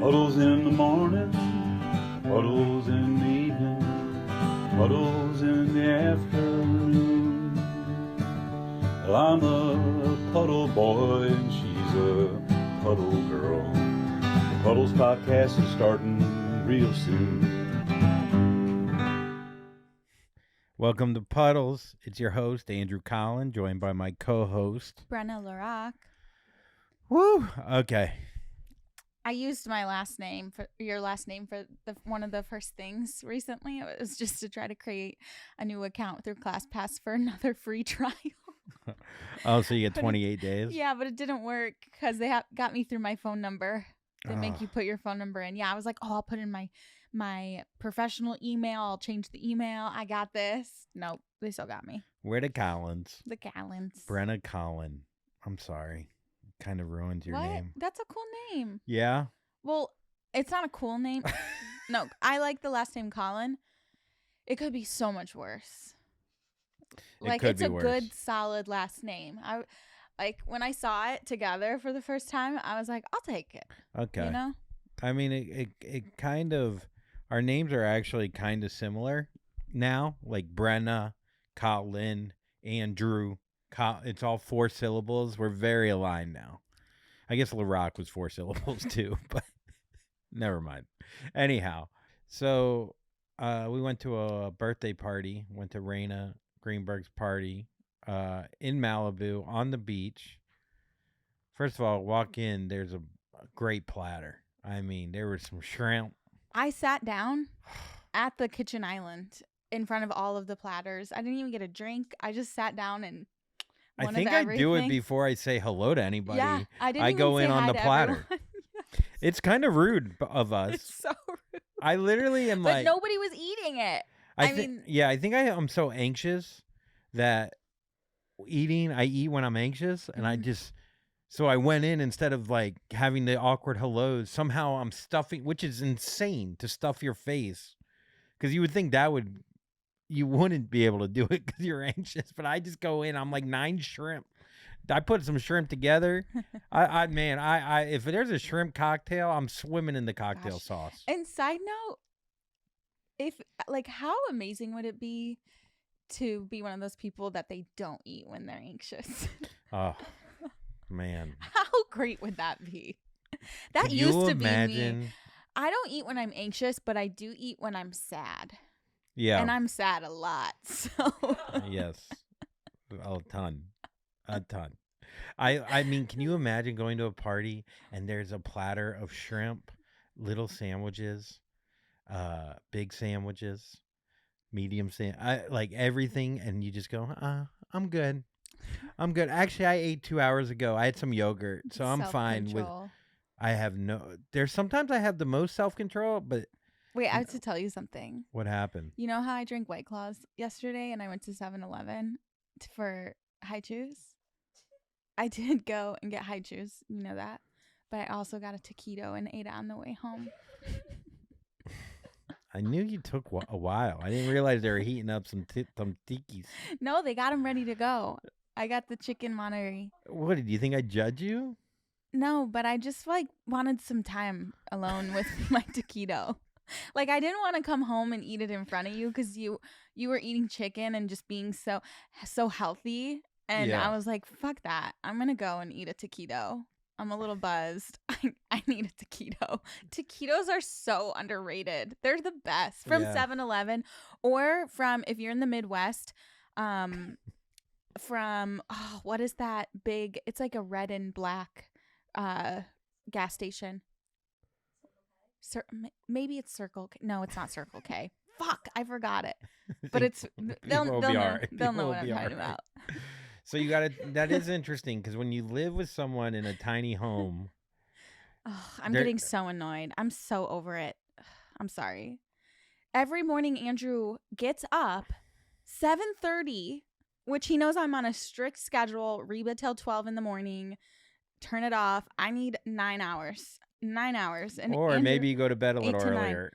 Puddles in the morning, puddles in the evening, puddles in the afternoon. Well, I'm a puddle boy and she's a puddle girl. The Puddles podcast is starting real soon. Welcome to Puddles. It's your host, Andrew Collin, joined by my co-host, Brenna. Woo! Okay. I used my last name for your last name for one of the first things recently. It was just to try to create a new account through ClassPass for another free trial. Oh, so you get 28 days? Yeah, but it didn't work because they got me through my phone number. They make you put your phone number in. Yeah, I was like, oh, I'll put in my professional email. I'll change the email. I got this. Nope, they still got me. We're the Collins. The Collins. Brenna Collin. I'm sorry. Kind of ruined your name. That's a cool name. Yeah? Well, it's not a cool name. No, I like the last name Collin. It could be so much worse. It's a good, solid last name. When I saw it together for the first time, I was like, I'll take it. Okay. You know? I mean, it kind of, our names are actually kind of similar now. Like Brenna, Collin, Andrew. It's all 4 syllables. We're very aligned now. I guess LaRock was 4 syllables too, but never mind. Anyhow, so we went to a birthday party. Went to Raina Greenberg's party in Malibu on the beach. First of all, walk in. There's a great platter. I mean, there was some shrimp. I sat down at the kitchen island in front of all of the platters. I didn't even get a drink. I just sat down and I think I do it before I say hello to anybody. Yeah, I go in on the platter. Yes. It's kind of rude of us. It's so rude. I literally am but nobody was eating it. I think I'm so anxious that I eat when I'm anxious, and so I went in instead of like having the awkward hellos. Somehow I'm stuffing, which is insane to stuff your face, because you would think you wouldn't be able to do it because you're anxious, but I just go in. I'm like 9 shrimp. I put some shrimp together. If there's a shrimp cocktail, I'm swimming in the cocktail sauce. And side note, how amazing would it be to be one of those people that they don't eat when they're anxious? Oh, man. How great would that be? That used to be me. I don't eat when I'm anxious, but I do eat when I'm sad. Yeah. And I'm sad a lot. So yes. A ton. I mean, can you imagine going to a party and there's a platter of shrimp, little sandwiches, big sandwiches, medium like everything, and you just go, I'm good. Actually, I ate 2 hours ago. I had some yogurt, so I'm fine with. There's sometimes I have the most self-control, but. Wait, I have to tell you something. What happened? You know how I drank White Claws yesterday and I went to 7-Eleven for high chews? I did go and get high chews. You know that. But I also got a taquito and ate it on the way home. I knew you took a while. I didn't realize they were heating up some tikis. No, they got them ready to go. I got the chicken Monterey. What, did you think I judge you? No, but I just wanted some time alone with my taquito. I didn't want to come home and eat it in front of you because you were eating chicken and just being so healthy. And yeah. I was like, fuck that. I'm going to go and eat a taquito. I'm a little buzzed. I need a taquito. Taquitos are so underrated. They're the best. From 7-Eleven or from, if you're in the Midwest, what is that big? It's like a red and black gas station. Maybe it's Circle K. No, it's not Circle K. Fuck, I forgot it. But it's they'll know what I'm talking about. So that is interesting because when you live with someone in a tiny home, I'm getting so annoyed. I'm so over it. I'm sorry. Every morning Andrew gets up 7:30, which he knows I'm on a strict schedule. Reba till 12 in the morning. Turn it off. I need 9 hours. 9 hours. And or Andrew, maybe you go to bed a little earlier.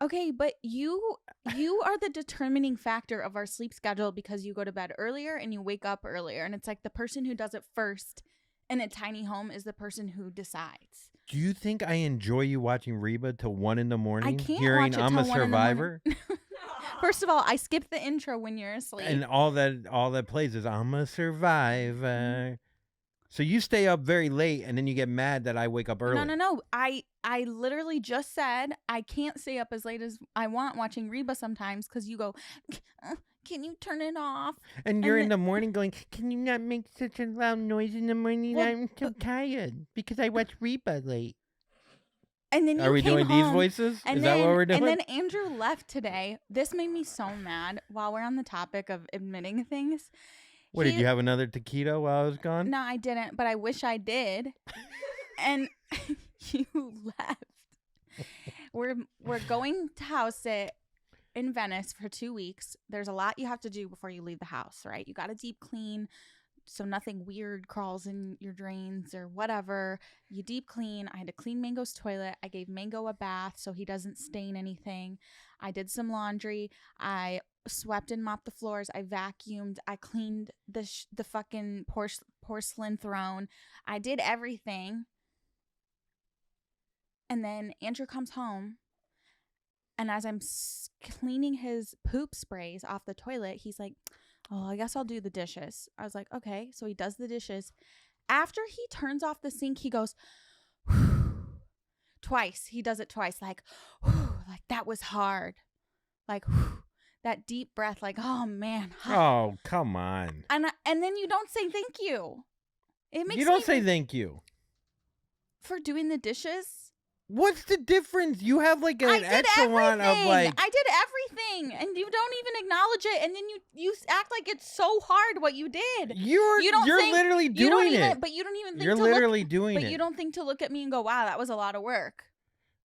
Okay, but you are the determining factor of our sleep schedule because you go to bed earlier and you wake up earlier. And it's like the person who does it first in a tiny home is the person who decides. Do you think I enjoy you watching Reba till 1 a.m, I can't hearing watch it I'm till a 1 survivor? First of all, I skip the intro when you're asleep. And all that plays is I'm a survivor. So you stay up very late and then you get mad that I wake up early. No. I literally just said I can't stay up as late as I want watching Reba sometimes because you go, can you turn it off? And you're in the morning going, can you not make such a loud noise in the morning? Well, I'm so tired because I watch Reba late. And then Are we came doing home, these voices? and Is that what we're doing? And then Andrew left today. This made me so mad. While we're on the topic of admitting things. What, did you have another taquito while I was gone? No, I didn't, but I wish I did. And you left. We're going to house sit in Venice for 2 weeks. There's a lot you have to do before you leave the house, right? You got to deep clean so nothing weird crawls in your drains or whatever. You deep clean. I had to clean Mango's toilet. I gave Mango a bath so he doesn't stain anything. I did some laundry. I swept and mopped the floors. I vacuumed. I cleaned the fucking porcelain throne. I did everything. And then Andrew comes home, and as I'm cleaning his poop sprays off the toilet, he's like, oh, I guess I'll do the dishes. I was like, okay. So he does the dishes. After he turns off the sink, he goes, twice. He does it twice. Like that was hard. Like, that deep breath. Like, oh man. Oh, come on. And then you don't say thank you. It makes you don't say thank you. For doing the dishes? What's the difference? You have like an echelon of like. I did everything, and you don't even acknowledge it, and then you act like it's so hard what you did. You're literally doing it. But you don't even think you're to literally look, doing but it. you don't think to look at me and go, "Wow, that was a lot of work."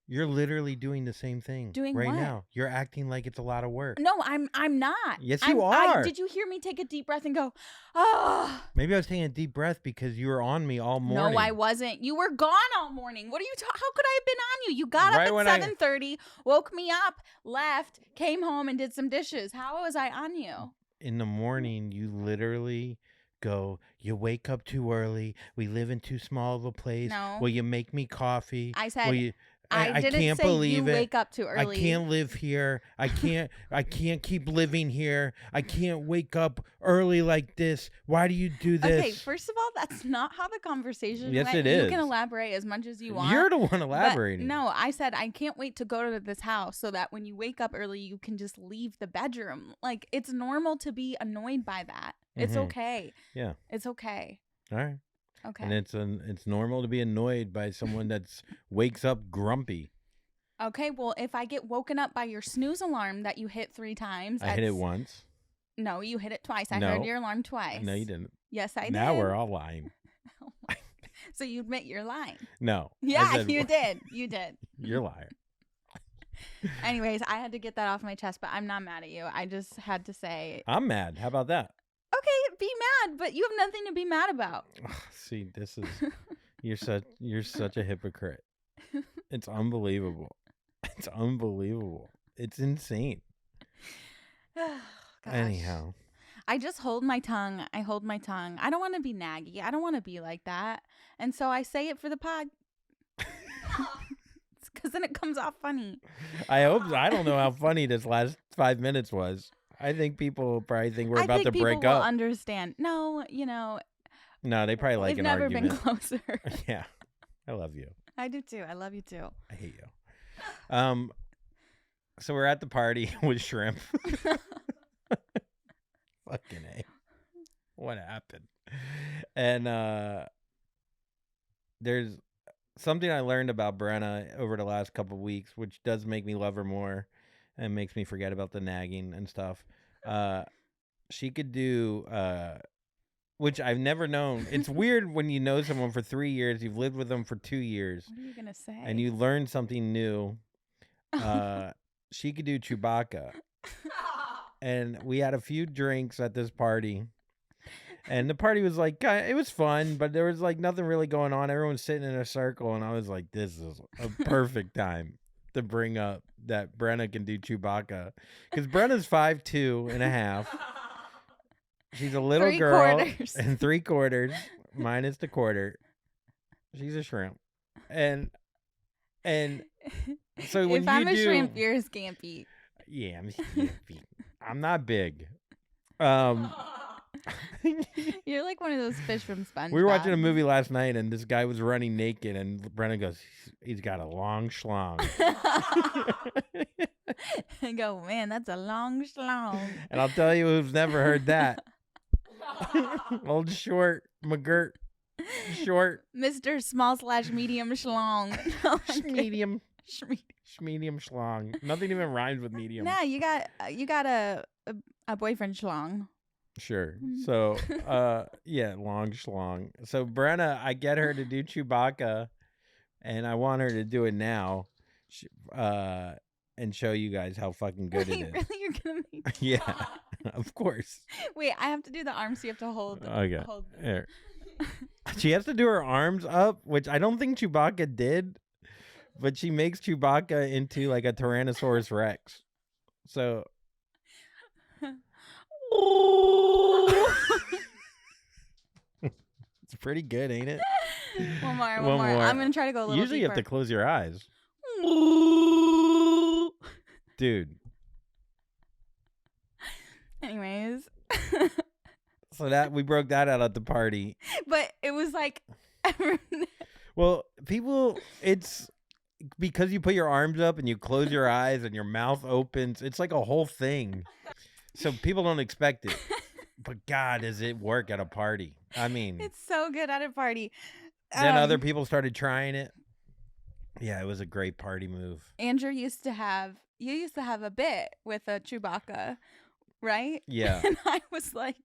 You're literally doing the same thing right what? now. You're acting like it's a lot of work. No, I'm not. Yes, you are. Did you hear me take a deep breath and go, oh? Maybe I was taking a deep breath because you were on me all morning. No, I wasn't. You were gone all morning. What are you how could I have been on you? You got up at 7:30, woke me up, left, came home, and did some dishes. How was I on you? In the morning, you literally go, you wake up too early. We live in too small of a place. No. Will you make me coffee? I said, I didn't can't say believe you it. wake up too early. I can't live here. I can't keep living here. I can't wake up early like this. Why do you do this? Okay, first of all, that's not how the conversation Yes, went. it is. You can elaborate as much as you want. You're the one elaborating. No, I said I can't wait to go to this house so that when you wake up early, you can just leave the bedroom. Like, it's normal to be annoyed by that. It's okay. Yeah. It's okay. All right. Okay. And it's normal to be annoyed by someone that's wakes up grumpy. Okay, well, if I get woken up by your snooze alarm that you hit 3 times. I hit it once. No, you hit it twice. I heard your alarm twice. No, you didn't. Yes, I did. Now we're all lying. So you admit you're lying. No. Yeah, you did. You did. You're lying. Anyways, I had to get that off my chest, but I'm not mad at you. I just had to say. I'm mad. How about that? Okay, be mad, but you have nothing to be mad about. See, this is you're such a hypocrite. It's unbelievable. It's unbelievable. It's insane. Anyhow, I just hold my tongue. I hold my tongue. I don't want to be naggy. I don't want to be like that. And so I say it for the pod. It's because then it comes off funny. I don't know how funny this last 5 minutes was. I think people probably think we're about to break up. I think people will understand. No, No, they probably like an argument. We've never been closer. Yeah. I love you. I do too. I love you too. I hate you. So we're at the party with shrimp. Fucking A. What happened? And there's something I learned about Brenna over the last couple of weeks, which does make me love her more and makes me forget about the nagging and stuff. She could do which I've never known. It's weird when you know someone for 3 years, you've lived with them for 2 years. What are you going to say? And you learn something new. She could do Chewbacca. And we had a few drinks at this party. And the party was like, it was fun, but there was like nothing really going on. Everyone's sitting in a circle. And I was like, this is a perfect time to bring up that Brenna can do Chewbacca. Because Brenna's 5'2.5". She's a little 3 girl quarters. and 3/4 minus the quarter. She's a shrimp. and so when if I'm you a do, shrimp, you're a scampi. yeah, I'm not big. You're like one of those fish from SpongeBob. We were watching a movie last night, and this guy was running naked, and Brenna goes, "He's got a long schlong." I go, man, that's a long schlong. And I'll tell you who's never heard that. Old short McGirt. Short. Mr. Small/medium schlong. Medium. Medium schlong. Nothing even rhymes with medium. Nah, you got a boyfriend schlong. Sure. So, yeah, long schlong. So Brenna, I get her to do Chewbacca, and I want her to do it now, and show you guys how fucking good it is. Really, you're gonna make? Yeah, of course. Wait, I have to do the arm, so you have to hold. Okay. Hold. Here. She has to do her arms up, which I don't think Chewbacca did, but she makes Chewbacca into like a Tyrannosaurus Rex. So. It's pretty good, ain't it? One more. I'm gonna try to go a little Usually you deeper. have to close your eyes. Dude. Anyways. So that we broke that out at the party. But it was like Well, people, it's because you put your arms up and you close your eyes and your mouth opens. It's like a whole thing. So people don't expect it. But God, does it work at a party? I mean, it's so good at a party. Then other people started trying it. Yeah, it was a great party move. Andrew used to have a bit with a Chewbacca, right? Yeah. And I was like,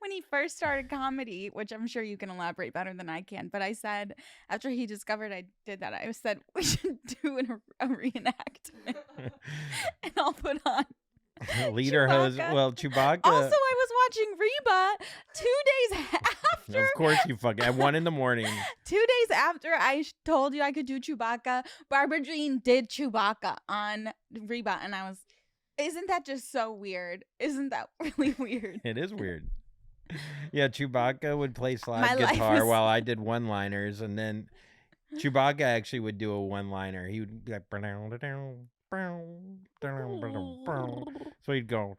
when he first started comedy, which I'm sure you can elaborate better than I can, but I said, after he discovered I did that, I said, we should do a reenactment. And I'll put on Leader hose. Well, Chewbacca. Also, I was watching Reba 2 days after. Of course you fucking. At 1 a.m. 2 days after I told you I could do Chewbacca, Barbara Jean did Chewbacca on Reba, and I was, isn't that just so weird? Isn't that really weird? It is weird. Yeah, Chewbacca would play slide guitar while I did one-liners, and then Chewbacca actually would do a one-liner. He would be like, so he'd go.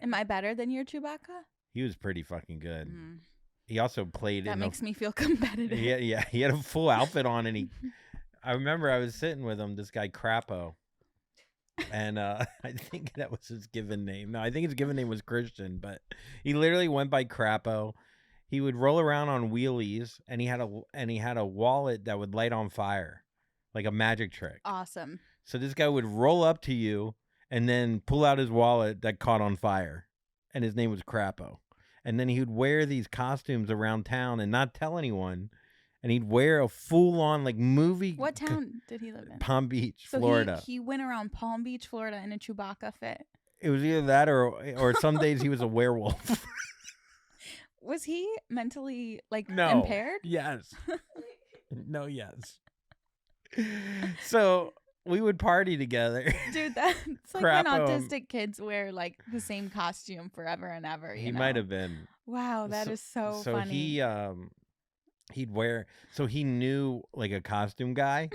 Am I better than your Chewbacca? He was pretty fucking good. He also played. That makes me feel competitive. Yeah, he had a full outfit on, and I remember I was sitting with him. This guy Crappo, and I think that was his given name. No, I think his given name was Christian, but he literally went by Crappo. He would roll around on wheelies, and he had a wallet that would light on fire, like a magic trick. Awesome. So this guy would roll up to you and then pull out his wallet that caught on fire, and his name was Crappo. And then he would wear these costumes around town and not tell anyone, and he'd wear a full-on like movie. What town did he live in? Palm Beach, Florida. He went around Palm Beach, Florida, in a Chewbacca fit. It was either that or some days he was a werewolf. Was he mentally No. impaired? Yes. No, yes. So we would party together. Dude, that's like Crappo. when autistic kids wear like the same costume forever and ever. He might have been. Wow, that is so funny. So he'd wear. So he knew like a costume guy,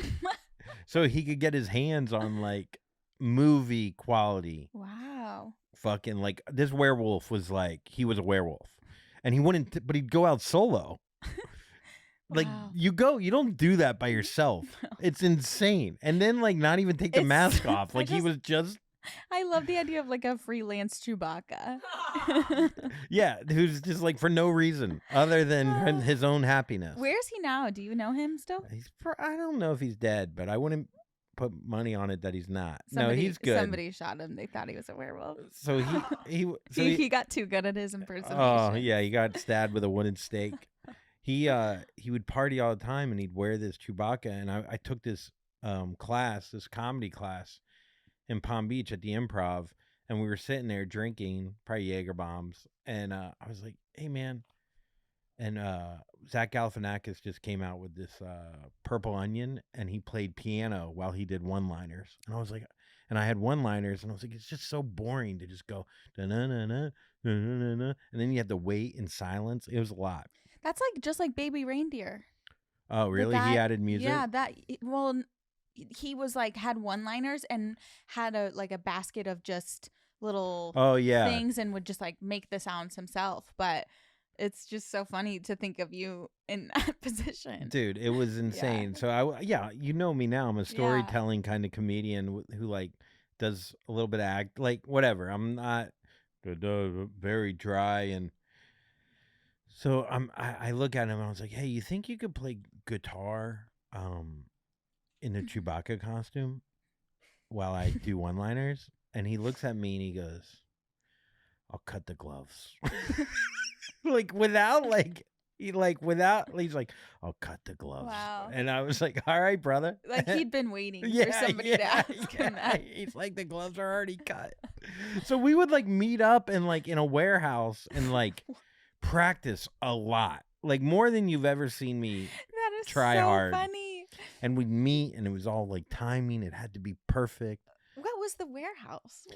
so he could get his hands on like movie quality. Wow. Fucking like this werewolf was like he was a werewolf. And he wouldn't, but he'd go out solo. Like Wow. you don't do that by yourself. No. It's insane. And then like not even take the mask off. Like he was just. I love the idea of like a freelance Chewbacca. Yeah, who's just like for no reason other than his own happiness. Where's he now? Do you know him still? I don't know if he's dead, but I wouldn't put money on it that he's not. No, he's good. Somebody shot him. They thought he was a werewolf. So he got too good at his impersonation. Oh yeah, he got stabbed with a wooden stake. He would party all the time, and he'd wear this Chewbacca. And I took this this comedy class in Palm Beach at the Improv, and we were sitting there drinking, probably Jaeger bombs, and I was like, "Hey man," and Zach Galifianakis just came out with this Purple Onion, and he played piano while he did one-liners, and I was like, and I had one-liners, and I was like, it's just so boring to just go da na na na na na na, and then you have to wait in silence. It was a lot. That's like just like Baby Reindeer. Oh, really? He added music? Yeah, he was like had one-liners and had a basket of just little things and would just like make the sounds himself. But it's just so funny to think of you in that position. Dude, it was insane. So you know me now. I'm a storytelling kind of comedian who like does a little bit of act, like whatever. I'm not very dry. And so I look at him and I was like, hey, you think you could play guitar in a Chewbacca costume while I do one-liners? And he looks at me and he goes, I'll cut the gloves. Like without he's like, I'll cut the gloves. Wow. And I was like, all right, brother. Like he'd been waiting for somebody to ask him that. He's like, the gloves are already cut. So we would like meet up and like in a warehouse and like practice a lot, like more than you've ever seen me that is try so hard. Funny. And we'd meet and it was all like timing. It had to be perfect. What was the warehouse?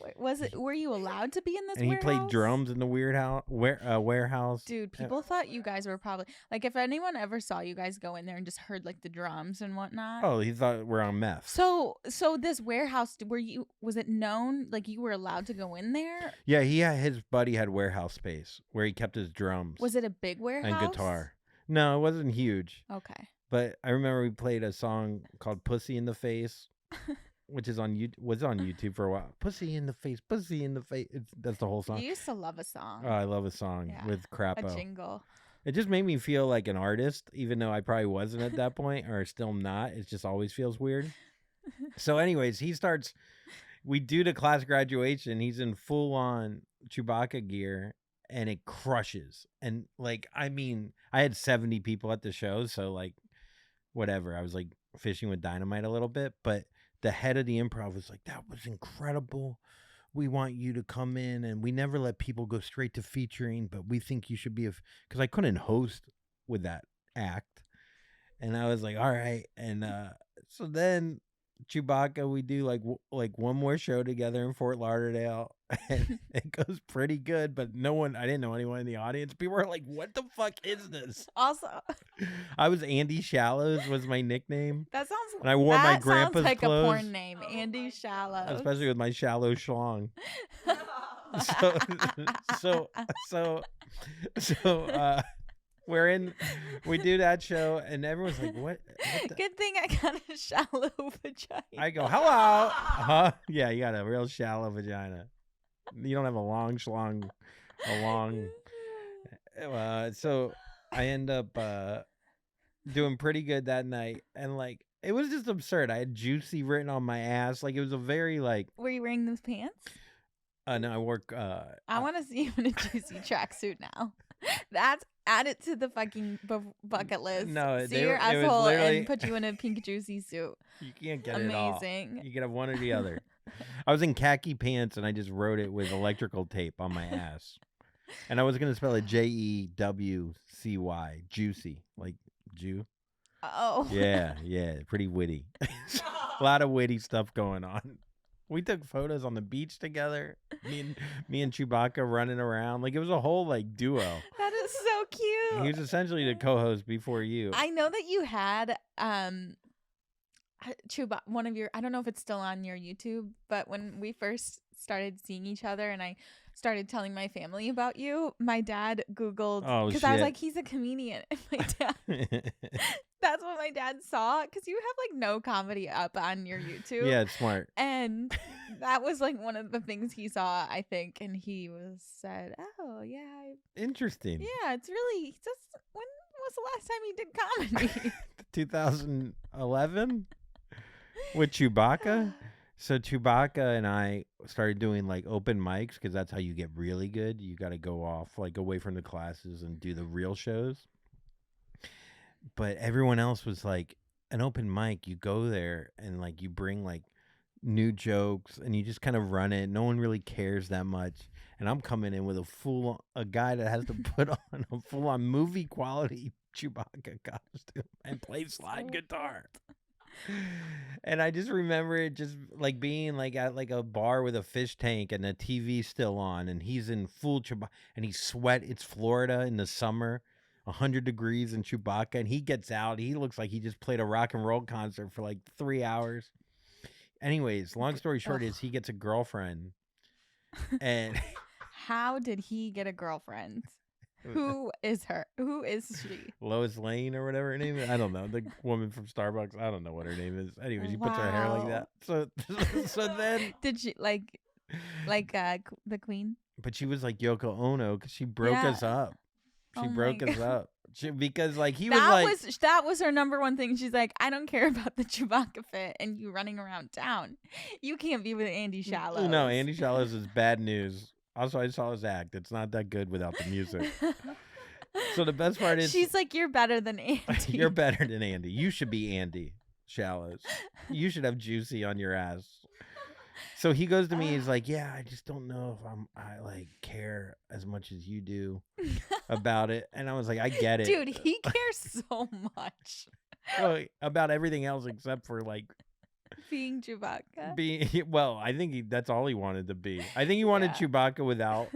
Were you allowed to be in this and warehouse? He played drums in the warehouse. Dude, people thought you guys were probably like, if anyone ever saw you guys go in there and just heard like the drums and whatnot. Oh, he thought we're on meth. So this warehouse, was it known like you were allowed to go in there? Yeah, his buddy had warehouse space where he kept his drums. Was it a big warehouse? And guitar. No, it wasn't huge. Okay. But I remember we played a song called "Pussy in the Face." Which was on YouTube for a while. Pussy in the face. That's the whole song. You used to love a song. Oh, I love a song with Crappo. A jingle. It just made me feel like an artist, even though I probably wasn't at that point, or still not. It just always feels weird. So anyways, we do the class graduation. He's in full on Chewbacca gear and it crushes. And like, I mean, I had 70 people at the show. So like, whatever. I was like fishing with dynamite a little bit, but the head of the improv was like, that was incredible. We want you to come in, and we never let people go straight to featuring, but we think you should be because I couldn't host with that act. And I was like, all right. And so then Chewbacca, we do like one more show together in Fort Lauderdale, and it goes pretty good, but I didn't know anyone in the audience. People were like, what the fuck is this? Also, I was Andy Shallows was my nickname. That sounds and I wore my grandpa's sounds like clothes, a porn name, Andy Shallows. Especially with my shallow schlong. We do that show, and everyone's like, what Good thing I got a shallow vagina. I go, hello. Yeah, you got a real shallow vagina. You don't have a long schlong. So I end up doing pretty good that night, and like it was just absurd. I had juicy written on my ass. Like it was a very like. Were you wearing those pants? No, I work. I want to see you in a juicy tracksuit now. That's add it to the fucking bucket list. No, see your asshole and put you in a pink juicy suit. You can't get Amazing. it all. You can have one or the other. I was in khaki pants and I just wrote it with electrical tape on my ass. And I was gonna spell it JEWCY, juicy, like Jew. Oh. Yeah, pretty witty. A lot of witty stuff going on. We took photos on the beach together. Me and Chewbacca running around. Like it was a whole like duo. That is so cute. He was essentially the co-host before you. I know that you had Chewbacca, one of your, I don't know if it's still on your YouTube, but when we first started seeing each other and I started telling my family about you, my dad Googled, because I was like, he's a comedian. And my dad, that's what my dad saw, because you have like no comedy up on your YouTube. Yeah, it's smart. And that was like one of the things he saw, I think, and he said, oh, yeah. Interesting. Yeah, it's really, just, when was the last time he did comedy? 2011 with Chewbacca. So Chewbacca and I started doing like open mics because that's how you get really good. You got to go off, like away from the classes and do the real shows. But everyone else was like an open mic. You go there and like you bring like new jokes and you just kind of run it. No one really cares that much. And I'm coming in with a guy that has to put on a full on movie quality Chewbacca costume and play slide guitar. And I just remember it just like being like at like a bar with a fish tank and the TV still on and he's in full Chewbacca and he's it's Florida in the summer 100 degrees in Chewbacca, and he gets out. He looks like he just played a rock and roll concert for like 3 hours. Anyways, long story short is he gets a girlfriend. And how did he get a girlfriend? Who is her? Who is she? Lois Lane or whatever her name is. I don't know. The woman from Starbucks. I don't know what her name is. Anyway, she puts her hair like that. So then did she like the queen? But she was like Yoko Ono because she broke us up. She broke us up. Because like he that was her number one thing. She's like, I don't care about the Chewbacca fit and you running around town. You can't be with Andy Shallows. No, Andy Shallows is bad news. Also, I saw his act. It's not that good without the music. So the best part is she's like, you're better than Andy. You're better than Andy. You should be Andy Shallows. You should have Juicy on your ass. So he goes to me. He's like, yeah, I just don't know if I like care as much as you do about it. And I was like, I get it, dude. He cares so much about everything else except for like being Chewbacca. Well, I think that's all he wanted to be. I think he wanted Chewbacca without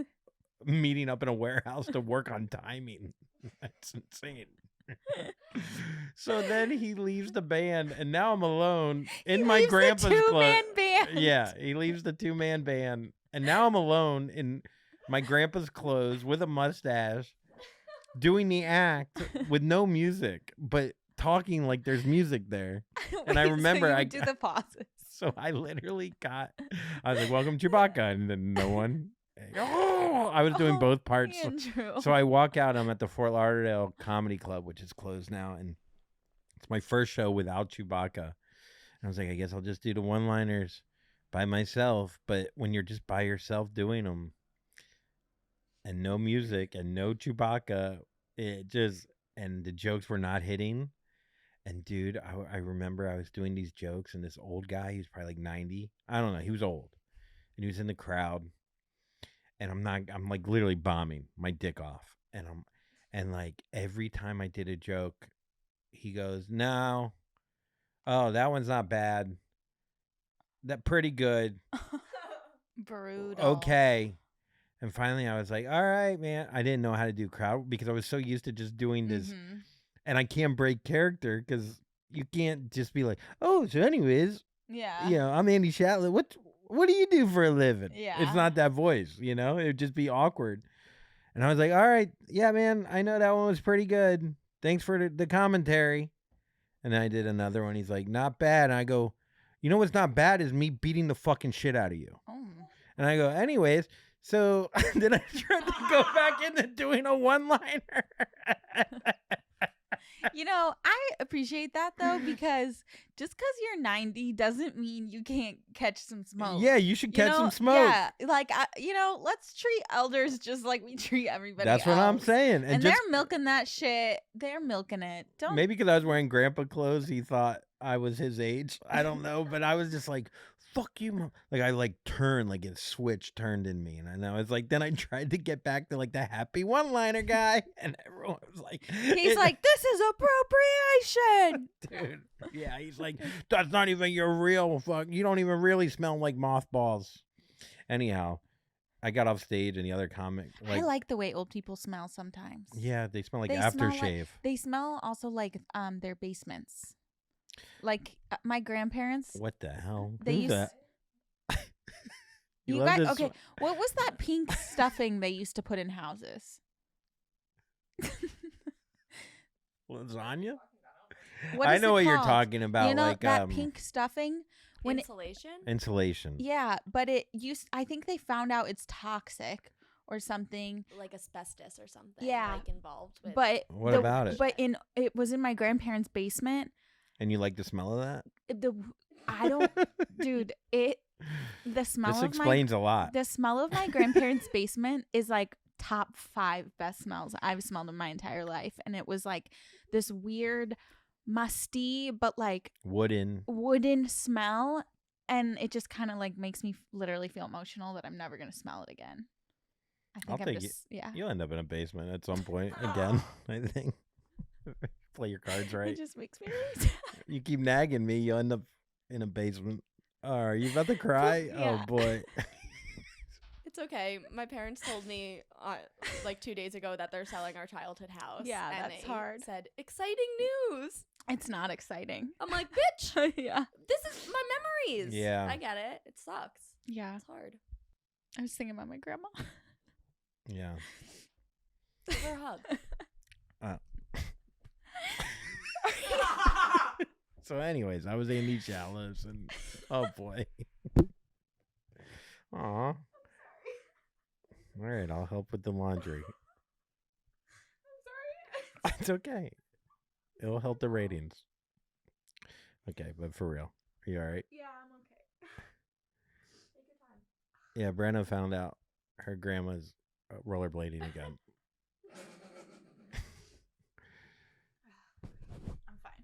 meeting up in a warehouse to work on timing. That's insane. So then he leaves the band, and now I'm alone in my grandpa's clothes. Two-man band. Yeah, he leaves the 2-man band, and now I'm alone in my grandpa's clothes with a mustache, doing the act with no music, but talking like there's music there. And I remember I do the pauses. So I literally I was like, "Welcome Chewbacca," and then no one. Oh, I was doing both parts. So I walk out. I'm at the Fort Lauderdale Comedy Club, which is closed now, and it's my first show without Chewbacca. And I was like, I guess I'll just do the one-liners by myself. But when you're just by yourself doing them, and no music and no Chewbacca, and the jokes were not hitting. And dude, I remember I was doing these jokes, and this old guy, he was probably like 90. I don't know. He was old, and he was in the crowd. And I'm like literally bombing my dick off. And like every time I did a joke, he goes, no. Oh, that one's not bad. That pretty good. Brutal. Okay. And finally I was like, all right, man. I didn't know how to do crowd because I was so used to just doing this. Mm-hmm. And I can't break character because you can't just be like, oh, so anyways. Yeah. You know, I'm Andy Shatler. What do you do for a living? Yeah. It's not that voice, you know? It would just be awkward. And I was like, all right, yeah, man, I know that one was pretty good. Thanks for the commentary. And then I did another one. He's like, not bad. And I go, you know what's not bad is me beating the fucking shit out of you. Oh. And I go, anyways, so then I tried to go back into doing a one-liner. You know, I appreciate that, though, because just because you're 90 doesn't mean you can't catch some smoke. Yeah, you should catch some smoke. Yeah, like, let's treat elders just like we treat everybody else. That's what I'm saying. And they're milking that shit. They're milking it. Maybe because I was wearing grandpa clothes, he thought I was his age. I don't know, but I was just like, fuck you, Mom. Like, I like turned, like a switch turned in me. And I was like, then I tried to get back to like the happy one-liner guy. And everyone was like, he's like, this is appropriation. Dude. Yeah, he's like, that's not even your real fuck. You don't even really smell like mothballs. Anyhow, I got off stage and the other comic. I like the way old people smell sometimes. Yeah, they smell like aftershave. They smell also like their basements. Like my grandparents. What the hell? They used. You guys, okay. What was that pink stuffing they used to put in houses? Lasagna? I know what you're talking about. You know, like that pink stuffing. Insulation. Yeah, but I think they found out it's toxic or something. Like asbestos or something. Yeah. Like involved with. But what about it? But it was in my grandparents' basement. And you like the smell of that? Dude, the smell this of explains a lot. The smell of my grandparents' basement is like top 5 best smells I've smelled in my entire life. And it was like this weird, musty, but like wooden smell. And it just kind of like makes me literally feel emotional that I'm never going to smell it again. I think You'll end up in a basement at some point again, I think. Play your cards right. It just makes me really sad. You keep nagging me, you'll end up in a basement. Are you about to cry? Yeah. Oh boy. It's okay. My parents told me like 2 days ago that they're selling our childhood house. Yeah, and that's they hard. Said exciting news. It's not exciting. I'm like, bitch, Yeah. this is my memories. Yeah. I get it. It sucks. Yeah. It's hard. I was thinking about my grandma. Yeah. Give her a hug. So, anyways, I was Andy Chalice, and oh boy. Aw. All right, I'll help with the laundry. I'm sorry. It's okay. It'll help the ratings. Okay, but for real, are you all right? Yeah, I'm okay. Take your time. Yeah, Brenna found out her grandma's rollerblading again. I'm fine.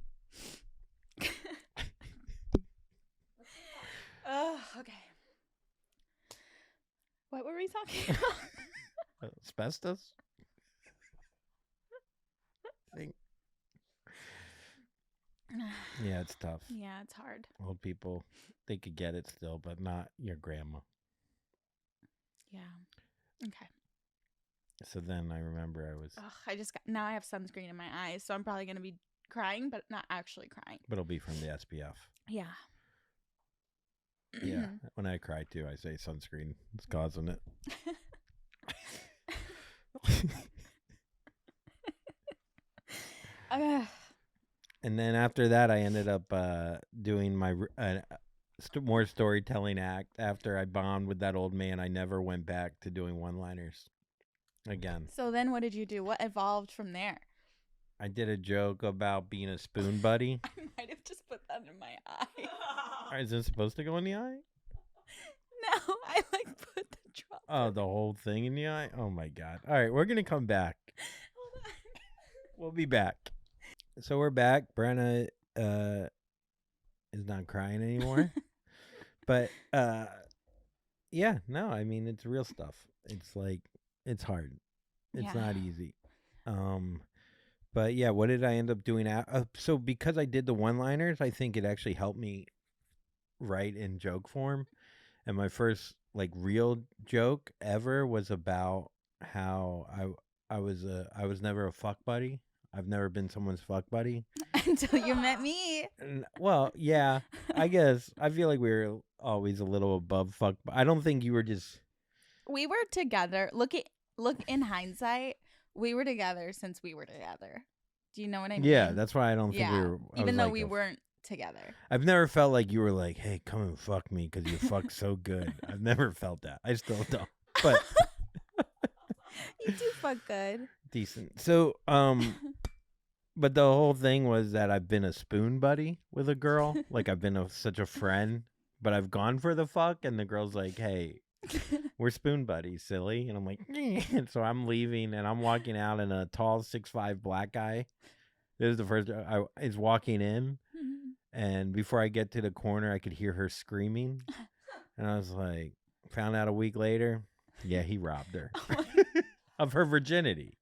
Oh, okay. What were we talking about? Asbestos? Think. Yeah, it's tough. Yeah, it's hard. Old people, they could get it still, but not your grandma. Yeah. Okay. So then I remember I was, Ugh, now I have sunscreen in my eyes, so I'm probably going to be crying, but not actually crying. but it'll be from the SPF. Yeah. Yeah. When I cry too, I say sunscreen is causing it. And then after that, I ended up doing my more storytelling act. After I bombed with that old man, I never went back to doing one-liners again. So then what did you do? What evolved from there? I did a joke about being a spoon buddy. I might have just put that in my eye. Is this supposed to go in the eye? No, I put the drop. Oh, the whole thing in the eye? Oh, my God. All right, we're going to come back. Hold on. We'll be back. So we're back. Brenna is not crying anymore. But, yeah, no, I mean, it's real stuff. It's like, it's hard. It's not easy. But, yeah, what did I end up doing? So because I did the one-liners, I think it actually helped me write in joke form. And my first, like, real joke ever was about how I was never a fuck buddy. I've never been someone's fuck buddy. Until you met me. Well, yeah, I guess. I feel like we were always a little above fuck. I don't think you were just... We were together. Look in hindsight, we were together since we were together. Do you know what I mean? Yeah, that's why I don't think we were... Even though we weren't together. I've never felt like you were like, hey, come and fuck me because you fuck so good. I've never felt that. I still don't. But... You do fuck good. Decent. So, but the whole thing was that I've been a spoon buddy with a girl. Like, I've been such a friend, but I've gone for the fuck, and the girl's like, hey, we're spoon buddies, silly. And I'm like, and so I'm leaving, and I'm walking out, and a tall 6'5" black guy, this is the first, is walking in, and before I get to the corner, I could hear her screaming, and I was like, found out a week later, yeah, he robbed her. Of her virginity.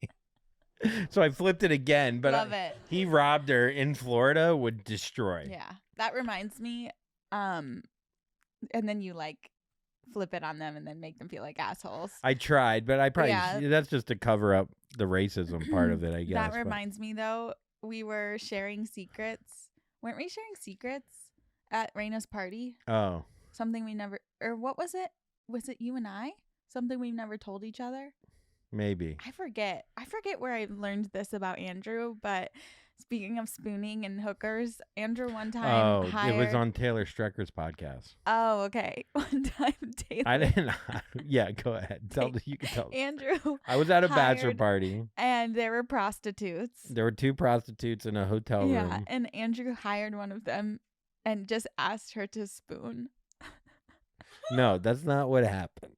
So I flipped it again, but Love it. He robbed her in Florida, would destroy. Yeah. That reminds me, and then you flip it on them and then make them feel like assholes. I tried, but I probably that's just to cover up the racism part of it, I guess. That reminds me though, we were sharing secrets. Weren't we sharing secrets at Raina's party? Oh. Something we never, or what was it? Was it you and I? Something we never told each other? Maybe. I forget where I learned this about Andrew, but speaking of spooning and hookers, Andrew one time hired... it was on Taylor Strecker's podcast. Oh, okay. One time Taylor... I didn't... Yeah, go ahead. You can tell. Andrew I was at a bachelor party. And there were prostitutes. There were 2 prostitutes in a hotel room. Yeah, and Andrew hired one of them and just asked her to spoon. No, that's not what happened.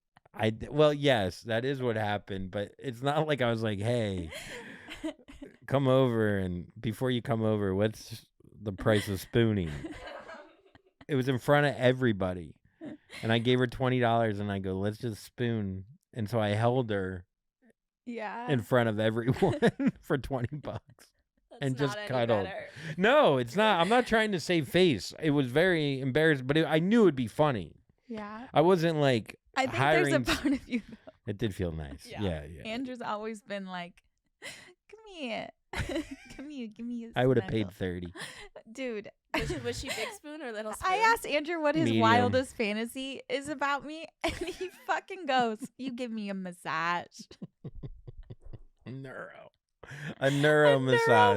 Well, yes, that is what happened, but it's not like I was like, hey, come over, and before you come over, what's the price of spooning? It was in front of everybody, and I gave her $20, and I go, let's just spoon, and so I held her in front of everyone for $20 and just cuddled. No, it's not. I'm not trying to save face. It was very embarrassing, but I knew it'd be funny. Yeah. I wasn't like, I think hiring. there's a part of you though. It did feel nice. Yeah. Yeah. Andrew's always been like, come here. Give me a I would have snuggle." paid 30. Dude, Was she big spoon or little spoon? I asked Andrew what his Medium. wildest fantasy is about me, and he fucking goes, "You give me a massage." A neuro A massage. neuro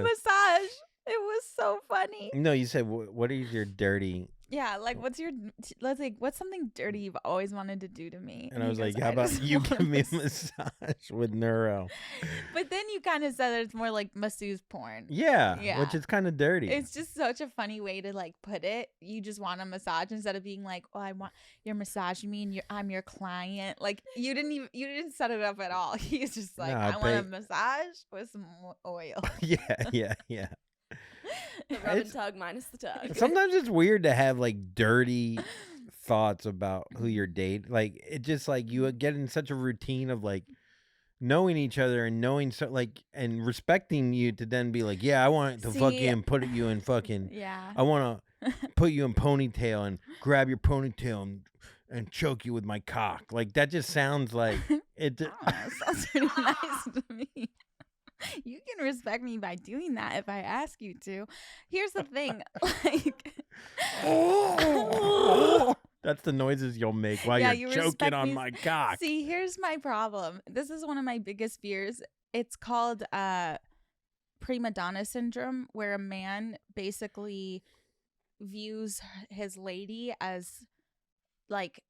massage. It was so funny. No, you said what is your dirty? Yeah, like what's something dirty you've always wanted to do to me? And I he was goes, like, how "I about just you want give me a massage." massage with neuro? But then you kind of said that it's more like masseuse porn. Yeah, Yeah. which is kind of dirty. It's just such a funny way to like put it. You just want a massage instead of being like, "Oh, I want you're massaging me and I'm your client." Like you didn't set it up at all. He's just like, No, "I I want a pay- massage with some oil." yeah. The rub and It's- tug minus the tug. Sometimes it's weird to have like dirty thoughts about who you're dating. Like it just like you get in such a routine of like knowing each other and knowing and respecting you to then be like, yeah, I want to See- fucking put you in fucking. Yeah. I want to put you in ponytail and grab your ponytail and choke you with my cock. Like that just sounds like it. I don't know. Sounds pretty nice to me. You can respect me by doing that if I ask you to. Here's the thing, like, That's the noises you'll make while Yeah, you're you choking respect on me. my cock. See, here's my problem. This is one of my biggest fears. It's called Primadonna syndrome, where a man basically views his lady as like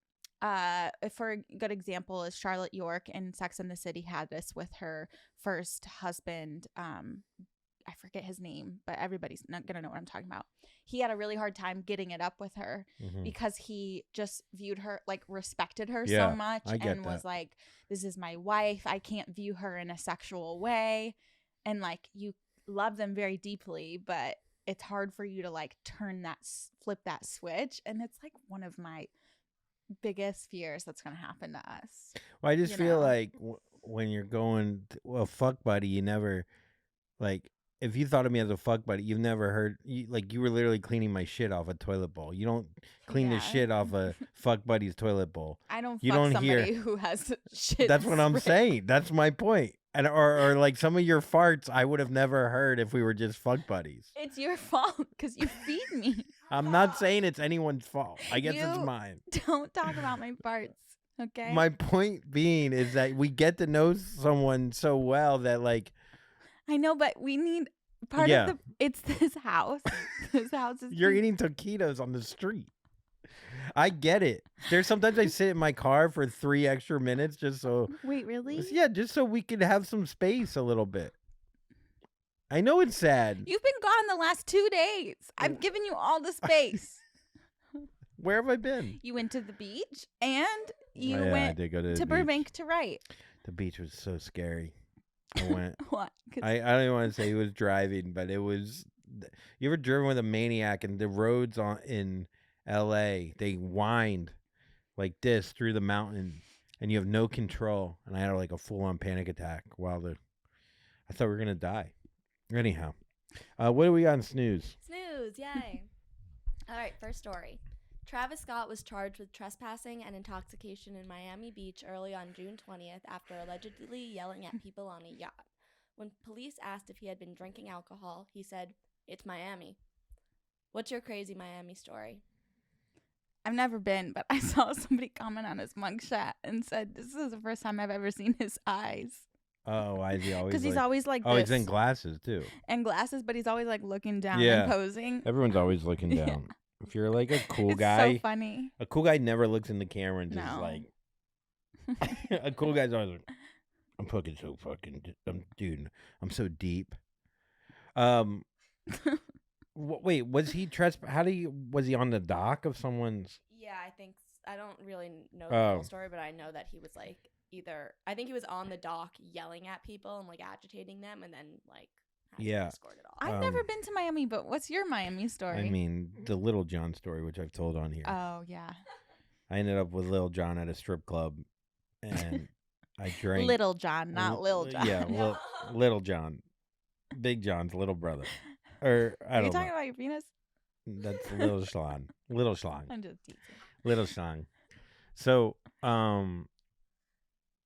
for a good example is Charlotte York in Sex and the City had this with her first husband. I forget his name, but everybody's not gonna know what I'm talking about. He had a really hard time getting it up with her Mhm. because he just viewed her, like respected her Yeah, so much I get and was that. like, this is my wife. I can't view her in a sexual way. And like you love them very deeply, but it's hard for you to like flip that switch. And it's like one of my biggest fears that's going to happen to us. Well, I just you feel know. like when you're going, fuck buddy, you never, like, if you thought of me as a fuck buddy, you've never heard, you were literally cleaning my shit off a toilet bowl. You don't clean the Yeah. shit off a fuck buddy's toilet bowl. I don't You fuck don't somebody hear- who has shit. That's what I'm spread. saying. That's my point. And or like some of your farts, I would have never heard if we were just fuck buddies. It's your fault because you feed me. I'm not saying it's anyone's fault. I guess it's You- mine. Don't talk about my parts, okay? My point being is that we get to know someone so well that like I know, but we need part Yeah. of it's this house. This house is you're eating taquitos on the street. I get it. There's sometimes I sit in my car for 3 extra minutes just so Wait, really? yeah, just so we could have some space a little bit. I know it's sad. You've been gone the last 2 days. I've given you all the space. Where have I been? You went to the beach and you Oh, yeah, I went did go to the to beach. Burbank to write. The beach was so scary. I went. What? 'Cause I don't even want to say he was driving, but it was. You ever driven with a maniac and the roads in L.A. they wind like this through the mountain and you have no control. And I had like a full-on panic attack while I thought we were gonna die. Anyhow, what do we got in Snews? Snooze, yay. All right, first story. Travis Scott was charged with trespassing and intoxication in Miami Beach early on June 20th after allegedly yelling at people on a yacht. When police asked if he had been drinking alcohol, he said, "It's Miami." What's your crazy Miami story? I've never been, but I saw somebody comment on his mugshot and said, "This is the first time I've ever seen his eyes." Oh, why is he always? Because he's like, always like oh, this he's in glasses too. and glasses, but he's always like looking down Yeah. and posing. Everyone's always looking Yeah. down. If you're like a cool It's guy, so funny. a cool guy never looks in the camera and just No. like. A cool guy's always like, I'm fucking so fucking, dude, I'm so deep. Wait, was he was he on the dock of someone's? Yeah, I don't really know the Oh. full story, but I know that he was like I think he was on the dock yelling at people and like agitating them and then like had to be Yeah. escorted off. I've never been to Miami, but what's your Miami story? I mean, the Little John story, which I've told on here. Oh yeah, I ended up with Little John at a strip club, and I drank. Little John, not Lil John. Yeah, Little John, Big John's little brother, or I Are you don't talking know. about your penis? That's Little Schlong. Little Schlong. I'm just teasing. Little Schlong. So,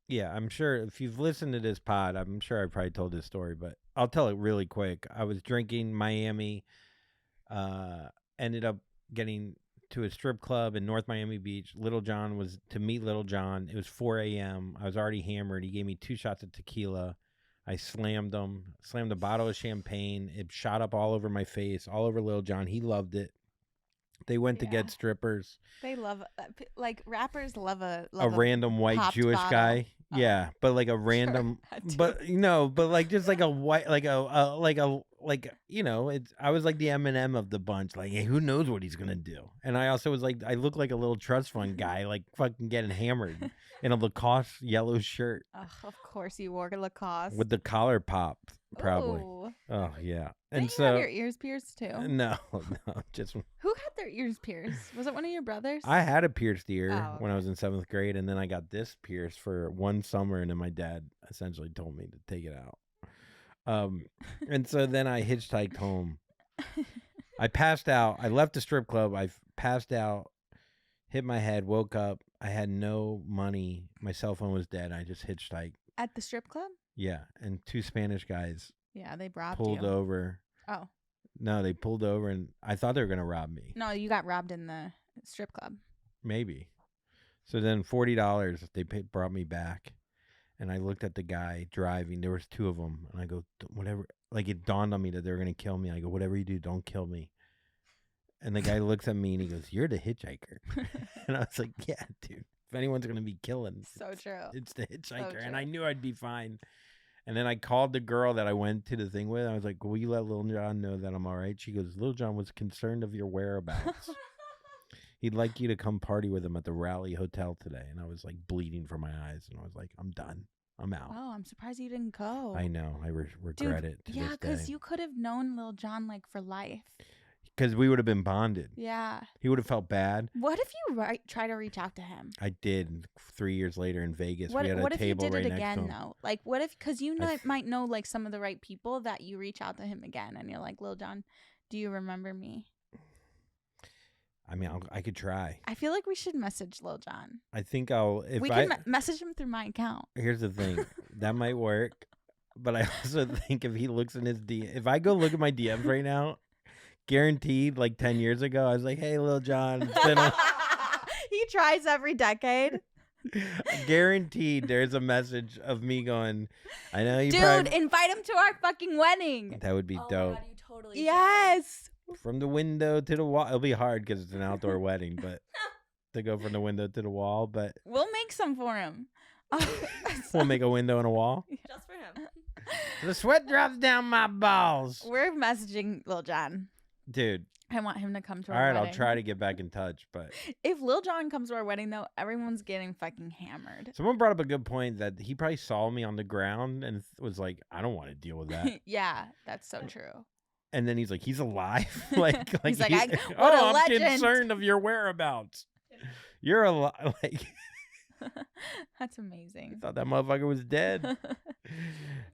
yeah, I'm sure if you've listened to this pod, I'm sure I probably told this story, but I'll tell it really quick. I was drinking Miami, ended up getting to a strip club in North Miami Beach. Little John was to meet Little John. It was 4 a.m. I was already hammered. He gave me 2 shots of tequila. I slammed a bottle of champagne. It shot up all over my face, all over Little John. He loved it. They went to Yeah. get strippers. They love like rappers love a Random white popped Jewish bottle. guy. Oh. Yeah, but like a random, had to. but but like just like a white, like it's. I was like the Eminem of the bunch. Like, hey, who knows what he's gonna do? And I also was like, I look like a little trust fund guy, like fucking getting hammered in a Lacoste yellow shirt Ugh, of course you wore Lacoste. with the collar popped, probably. Ooh. Oh yeah, Didn't and you so have your ears pierced too? no, just Who had their ears pierced? Was it one of your brothers? I had a pierced ear Oh, when I was in 7th grade, and then I got this pierced for one summer, and then my dad essentially told me to take it out. And so then I hitchhiked home. I passed out. I left the strip club. I passed out, hit my head, woke up. I had no money. My cell phone was dead. I just hitchhiked. At the strip club? Yeah, and 2 Spanish guys Yeah, they robbed pulled you. over. Oh. No, they pulled over, and I thought they were gonna rob me. No, you got robbed in the strip club. Maybe. So then $40 they brought me back, and I looked at the guy driving. There was 2 of them, and I go, whatever. Like it dawned on me that they were gonna kill me. I go, whatever you do, don't kill me. And the guy looks at me and he goes, "You're the hitchhiker." And I was like, "Yeah, dude. If anyone's gonna be killing, So true. it's the hitchhiker." And true. I knew I'd be fine. And then I called the girl that I went to the thing with. I was like, "Will you let Lil John know that I'm all right?" She goes, "Lil John was concerned of your whereabouts. He'd like you to come party with him at the Raleigh Hotel today." And I was like bleeding from my eyes. And I was like, "I'm done. I'm out." Oh, I'm surprised you didn't go. I know. I regret it to Yeah, this because day. you could have known Lil John like for life. Because we would have been bonded. Yeah. He would have felt bad. What if you try to reach out to him? I did 3 years later in Vegas. What we had a if you table did right it next to again him. though? Like, what if? Because you might know like some of the right people that you reach out to him again, and you're like, Lil John, do you remember me? I mean, I could try. I feel like we should message Lil John. I think I'll. If We I can message him through my account. here's the thing, that might work. But I also think if he looks in his DM, if I go look at my DMs right now, guaranteed, like 10 years ago, I was like, "Hey, Lil John," it's been He tries every decade. guaranteed. There's a message of me going, "I know you." Dude, probably... invite him to our fucking wedding. That would be Oh my dope. God, you totally should. Yes. From the window to the wall. It'll be hard because it's an outdoor wedding, but to go from the window to the wall. But We'll make some for him. we'll make a window and a wall. Just for him. The sweat drops down my balls. We're messaging Lil John. Dude, I want him to come to all our right, wedding. I'll try to get back in touch. But If Lil John comes to our wedding, though, everyone's getting fucking hammered. someone brought up a good point that he probably saw me on the ground and was like, "I don't want to deal with that." Yeah, that's so true. And then he's like, "He's alive." like He's like, he- what a I'm legend." concerned of your whereabouts. You're alive. Like, That's I amazing. thought that motherfucker was dead.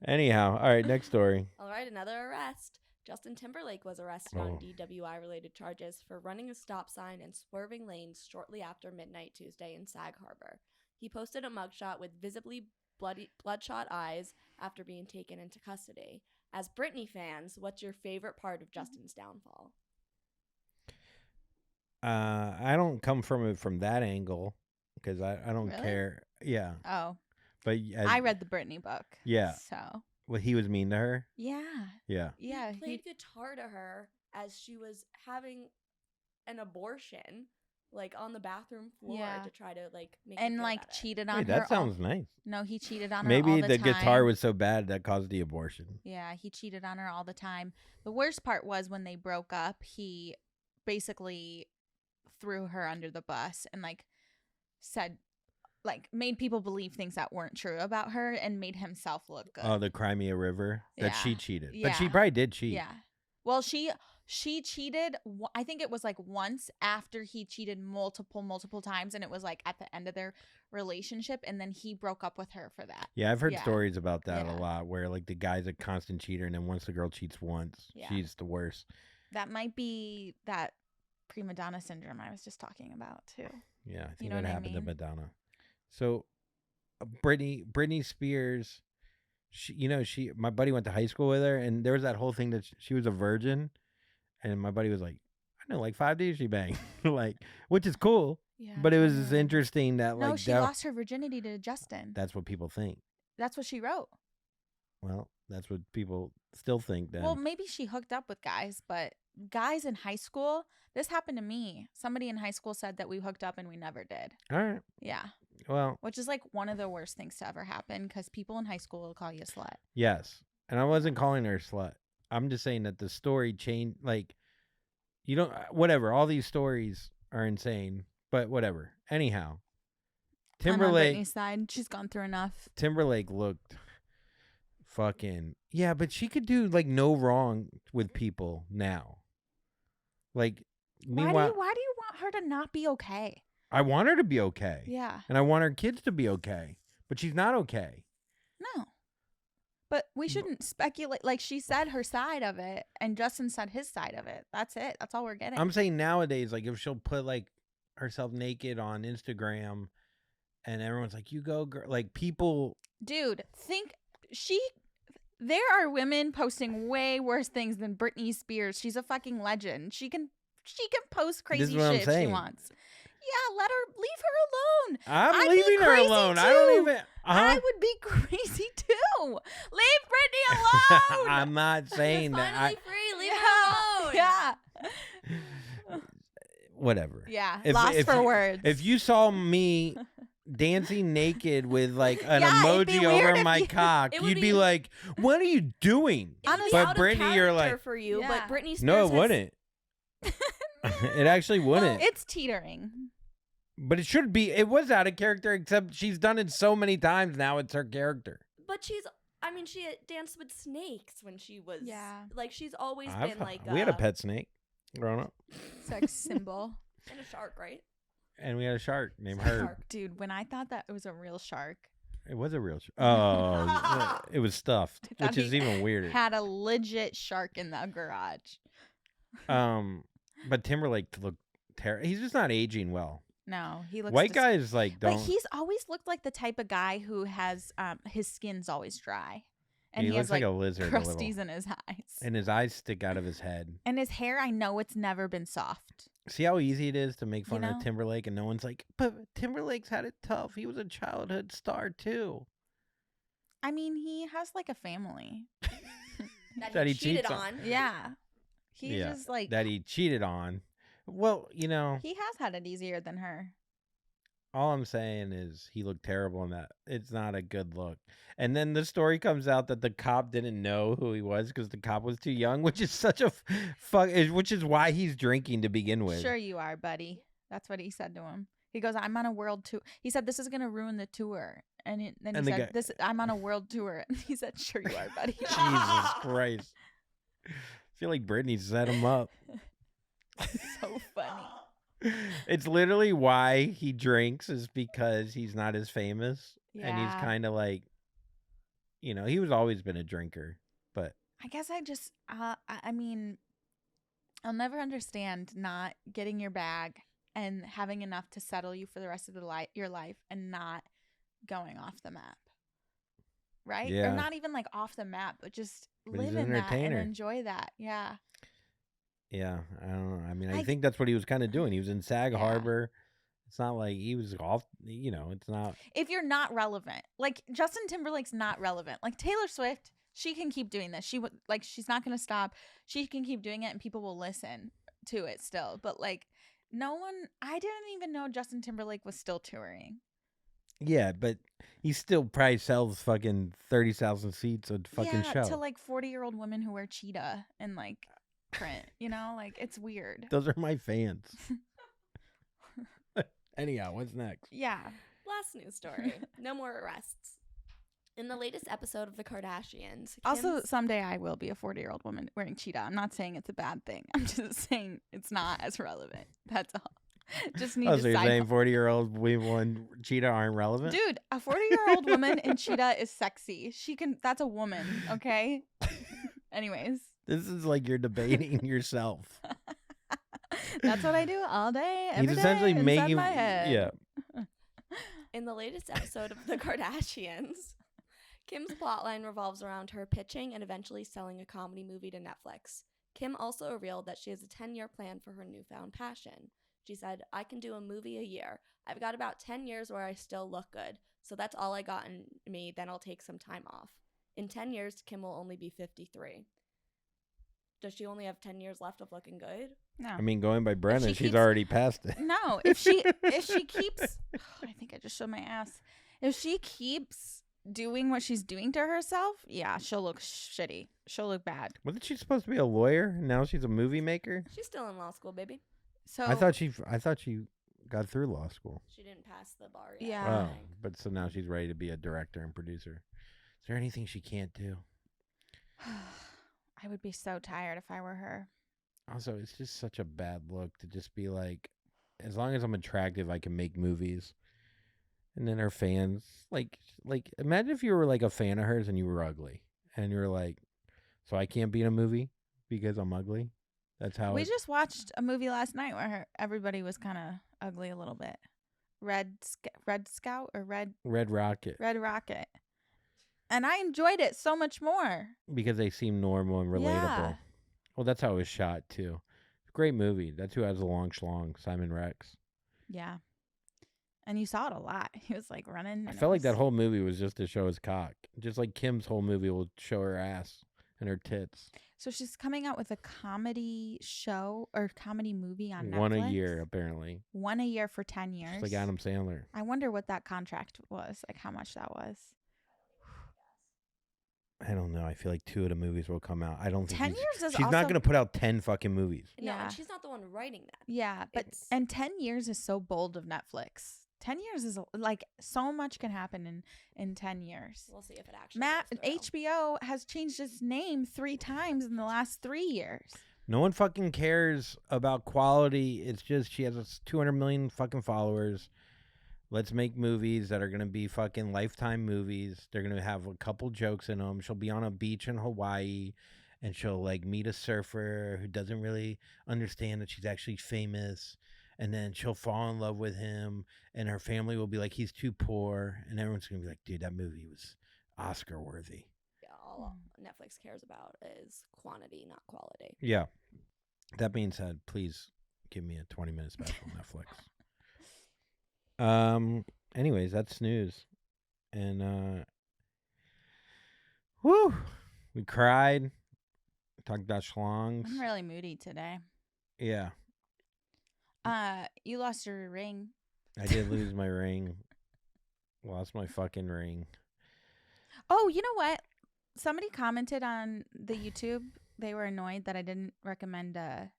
Anyhow, all right, next story. All right, another arrest. Justin Timberlake was arrested on Oh. DWI-related charges for running a stop sign and swerving lanes shortly after midnight Tuesday in Sag Harbor. He posted a mugshot with visibly bloodshot eyes after being taken into custody. As Britney fans, what's your favorite part of Justin's downfall? I don't come from it from that angle because I don't Really? care. Yeah, Oh, but I read the Britney book. Yeah. So, well, he was mean to her. yeah. Yeah. Yeah. He played guitar to her as she was having an abortion, like on the bathroom floor Yeah. to try to like make her and feel like better. cheated on Wait, her. that sounds nice. No, he cheated on her Maybe all the time. guitar was so bad that caused the abortion. Yeah, he cheated on her all the time. The worst part was when they broke up, he basically threw her under the bus and like said like made people believe things that weren't true about her and made himself look good. Oh, the Crimea River that she Yeah. cheated, but she Yeah. probably did cheat. Yeah. Well, she cheated. I think it was like once after he cheated multiple times, and it was like at the end of their relationship, and then he broke up with her for that. Yeah, I've heard Yeah. stories about that Yeah. a lot, where like the guy's a constant cheater, and then once the girl cheats once, Yeah. she's the worst. That might be that Primadonna syndrome I was just talking about too. Yeah, I think You know that what I happened to mean? Madonna. So, Britney Spears, my buddy went to high school with her, and there was that whole thing that she was a virgin, and my buddy was like, I know, like 5 days she banged, like, which is cool, Yeah. but it was totally. interesting that No, like she lost her virginity to Justin. that's what people think. That's what she wrote. Well, that's what people still think. Then, Well, maybe she hooked up with guys, but guys in high school, this happened to me. Somebody in high school said that we hooked up and we never did. all right. Yeah. Well, Which is like one of the worst things to ever happen because people in high school will call you a slut. yes, and I wasn't calling her a slut. I'm just saying that the story changed. Like, you don't. Whatever. All these stories are insane, but whatever. Anyhow, I'm on Timberlake. Britney's side. She's gone through enough. Looked fucking yeah, but she could do like no wrong with people now. Like, meanwhile, Why do you want her to not be okay? I want her to be okay. Yeah. And I want her kids to be okay, but she's not okay. No. But we shouldn't speculate. Like, she said her side of it, and Justin said his side of it. That's it. That's all we're getting. I'm saying nowadays, like, if she'll put like herself naked on Instagram, and everyone's like, "You go, girl," like people. Dude, there are women posting way worse things than Britney Spears. She's a fucking legend. She can post crazy This is what I'm shit if she saying. wants. Yeah, leave her alone. I'm I'd be leaving her crazy alone. I don't too. even. I would be crazy too. Leave Britney alone. I'm not saying She's that. finally free. Leave her alone. Yeah. Whatever. Yeah. If- Lost if for you- words. If you saw me dancing naked with like an Yeah, it'd be emoji weird over if my you- cock, It would you'd be be- like, "What are you doing?" It would be But out of Britney, you're character like, for you, Yeah. but Britney Spears no, it has- wouldn't. It actually wouldn't. It's teetering. But it should be. It was out of character, except she's done it so many times now. It's her character. But she danced with snakes when she was. Yeah. Like, she's always been like. We had a pet snake growing up, Sex symbol. And a shark, right? and we had a shark named Shark. Herb. Dude, when I thought that it was a real shark, It was a real shark. Oh, it was stuffed, I thought which is he even weirder. had a legit shark in the garage. But Timberlake looked terrible. He's just not aging well. No, he looks White guys like don't. But he's always looked like the type of guy who has his skin's always dry. And he he looks has like a lizard a little. crusties in his eyes. And his eyes stick out of his head. And his hair, I know it's never been soft. See how easy it is to make fun know? of Timberlake, and no one's like, but Timberlake's had it tough. He was a childhood star too. I mean, he has like a family. That he he cheated cheats on. on. Yeah. He's Yeah, just like That he cheated on. Well, he has had it easier than her. all I'm saying is he looked terrible in that. It's not a good look. And then the story comes out that the cop didn't know who he was because the cop was too young, which is such a which is why he's drinking to begin with. Sure you are, buddy. That's what he said to him. He goes, I'm on a world tour. He said, this is going to ruin the tour. And then he And the said, guy- I'm on a world tour. And he said, sure you are, buddy. Jesus Christ. I feel like Britney set him up. So funny. It's literally why he drinks is because he's not as famous. Yeah. And he's kind of like, he was always been a drinker, but I guess I just, I mean, I'll never understand not getting your bag and having enough to settle you for the rest of your life and not going off the map. Right? Yeah. Or not even like off the map, but just But he's live an in that and entertainer. enjoy that. Yeah. yeah, I don't know. I mean, I I- think that's what he was kind of doing. He was in Sag Yeah. Harbor. It's not like he was off, it's not. If you're not relevant, like Justin Timberlake's not relevant. Like Taylor Swift, she can keep doing this. She's not going to stop. She can keep doing it and people will listen to it still. But like I didn't even know Justin Timberlake was still touring. Yeah, but he still probably sells fucking 30,000 seats a fucking yeah, show. to like 40-year-old women who wear cheetah and like print, like it's weird. Those are my fans. Anyhow, what's next? Yeah. Last news story. No more arrests. In the latest episode of The Kardashians. Also, Kim's- someday I will be a 40-year-old woman wearing cheetah. I'm not saying it's a bad thing. I'm just saying it's not as relevant. That's all. Just need Oh, to so you're side saying 40-year-old people and cheetah aren't relevant? Dude, a 40-year-old woman in cheetah is sexy. That's a woman, okay? Anyways. This is like you're debating yourself. That's what I do all day, every He's day, essentially inside making my head. yeah. In the latest episode of The Kardashians, Kim's plotline revolves around her pitching and eventually selling a comedy movie to Netflix. Kim also revealed that she has a 10-year plan for her newfound passion. She said, I can do a movie a year. I've got about 10 years where I still look good, so that's all I got in me, then I'll take some time off. In 10 years, Kim will only be 53. Does she only have 10 years left of looking good? No. I mean, going by Brenna, she she's keeps- already past it. No, if she keeps I think I just showed my ass. If she keeps doing what she's doing to herself, yeah, she'll look shitty. She'll look bad. Wasn't she supposed to be a lawyer? Now she's a movie maker? She's still in law school, baby. So I thought she got through law school. She didn't pass the bar yet. Yeah. I Oh, think. but so now she's ready to be a director and producer. Is there anything she can't do? I would be so tired if I were her. Also, it's just such a bad look to just be like, as long as I'm attractive, I can make movies. And then her fans, like, imagine if you were like a fan of hers and you were ugly, and you were like, so I can't be in a movie because I'm ugly. That's how We just watched a movie last night where everybody was kind of ugly a little bit. Red Scout or Red Rocket, Rocket. And I enjoyed it so much more. because they seem normal and relatable. Yeah. Well, that's how it was shot too. Great movie. That's who has the long schlong, Simon Rex. Yeah. And you saw it a lot. He was like running. I and felt it like that was- whole movie was just to show his cock. Just like Kim's whole movie will show her ass and her tits. So she's coming out with a comedy show or comedy movie on Netflix. One a year, apparently. One a year for 10 years. Just like Adam Sandler. I wonder what that contract was, like how much that was. I don't know. I feel like 2 of the movies will come out. I don't think 10 he's- years is she's also, not going to put out 10 fucking movies. No, Yeah. and she's not the one writing that. Yeah, but It's- and 10 years is so bold of Netflix. 10 years is like so much can happen in 10 years. We'll see if it actually goes through. HBO has changed its name 3 times in the last 3 years. No one fucking cares about quality. It's just she has 200 million fucking followers. Let's make movies that are going to be fucking lifetime movies. They're going to have a couple jokes in them. She'll be on a beach in Hawaii and she'll like meet a surfer who doesn't really understand that she's actually famous. And then she'll fall in love with him and her family will be like, he's too poor. And everyone's going to be like, dude, that movie was Oscar worthy. Yeah, all Netflix cares about is quantity, not quality. Yeah. That being said, please give me a 20-minute special on Netflix. Anyways, that's Snews. And whew, we cried. Talked about schlongs. I'm really moody today. Yeah. You lost your ring. I did lose my ring. Lost my fucking ring. Oh, you know what? Somebody commented on the YouTube. They were annoyed that I didn't recommend a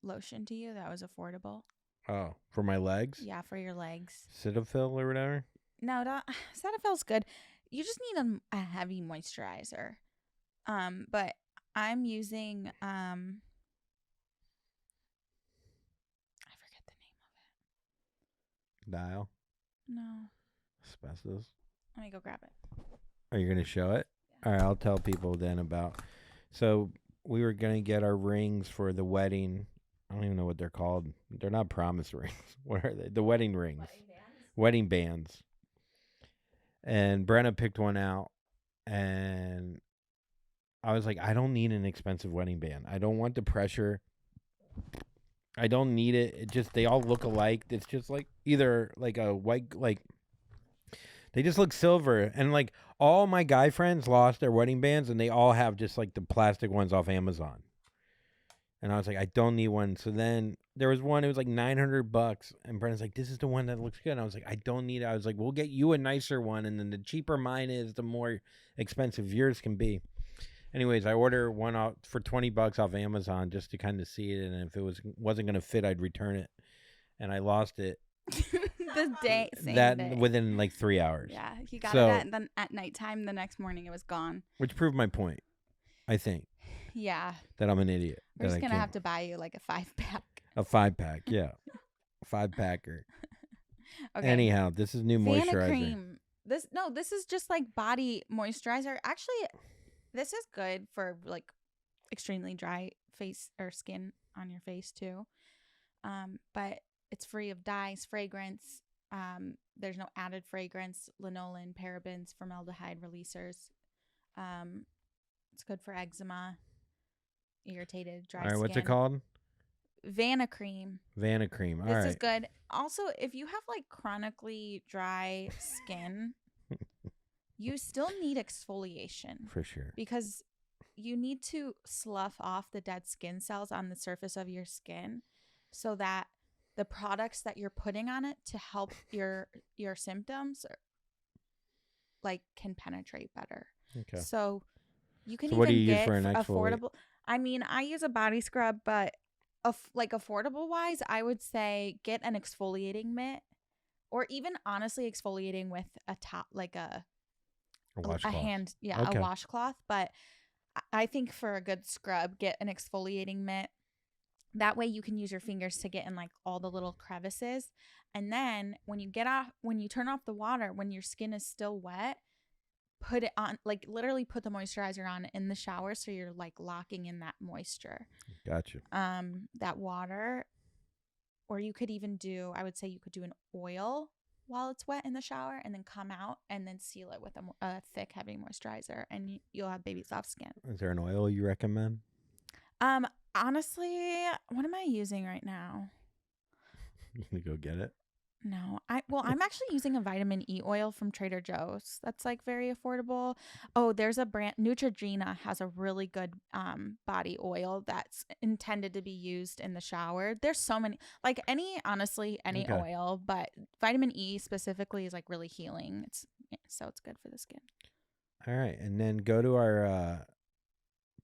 lotion to you that was affordable. Oh, for my legs? Yeah, for your legs. Cetaphil or whatever? No, Cetaphil's good. You just need a heavy moisturizer. But I'm using I forget the name of it. Dial? No. Asbestos? Let me go grab it. Are you going to show it? All right, I'll tell people then about. So we were going to get our rings for the wedding. I don't even know what they're called. They're not promise rings. What are they? The wedding rings. Wedding bands. And Brenna picked one out. And I was like, I don't need an expensive wedding band. I don't want the pressure. I don't need it. It just, they all look alike. It's just like either like a white, like, they just look silver. And like all my guy friends lost their wedding bands and they all have just like the plastic ones off Amazon. And I was like, I don't need one. So then there was one, it was like $900. And Brenna's like, this is the one that looks good. And I was like, I don't need it. I was like, we'll get you a nicer one. And then the cheaper mine is, the more expensive yours can be. Anyways, I ordered one out for $20 off Amazon just to kind of see it. And if it wasn't going to fit, I'd return it. And I lost it The day, same that day. within like 3 hours. Yeah, he got So- it and then at nighttime the next morning it was gone. Which proved my point, I think, Yeah, that I'm an idiot. we're that just I gonna can't- have to buy you like a 5-pack. A 5-pack, yeah. 5-packer. Okay. Anyhow, this is new Vanna moisturizer. cream. This is just like body moisturizer. Actually, this is good for like extremely dry face or skin on your face too. but it's free of dyes, fragrance. There's no added fragrance, lanolin, parabens, formaldehyde releasers. It's good for eczema, irritated, dry All right, skin. what's it called? Vanacream. Vanacream. All This right. is good. Also, if you have like chronically dry skin, you still need exfoliation For sure. because you need to slough off the dead skin cells on the surface of your skin so that the products that you're putting on it to help your symptoms like can penetrate better. Okay. So you can So even what do you use get for an affordable. I mean, I use a body scrub, but like affordable wise, I would say get an exfoliating mitt, or even honestly exfoliating with a top like a washcloth. hand, Okay. a washcloth. But I think for a good scrub, get an exfoliating mitt. That way you can use your fingers to get in like all the little crevices. And then when you turn off the water, when your skin is still wet, put it on, like literally put the moisturizer on in the shower. So you're like locking in that moisture. Gotcha. That water, or you could even I would say you could do an oil while it's wet in the shower and then come out and then seal it with a thick, heavy moisturizer, and you'll have baby soft skin. Is there an oil you recommend? Honestly, what am I using right now? You gonna go get it? No, I'm actually using a vitamin E oil from Trader Joe's. That's like very affordable. Oh, there's a brand, Neutrogena has a really good body oil that's intended to be used in the shower. There's so many, like any Okay. oil, but vitamin E specifically is like really healing. It's good for the skin. All right, and then go to our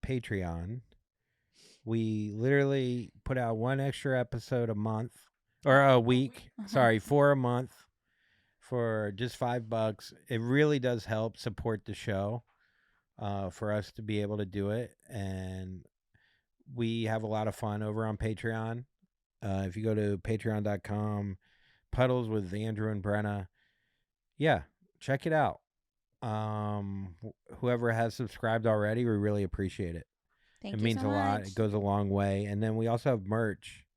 Patreon. We literally put out one extra episode a month or a week. Sorry, for a month for just $5. It really does help support the show for us to be able to do it. And we have a lot of fun over on Patreon. If you go to patreon.com, Puddles with Andrew and Brenna. Yeah, check it out. Whoever has subscribed already, we really appreciate it. Thank It you means so a lot. much. It goes a long way. And then we also have merch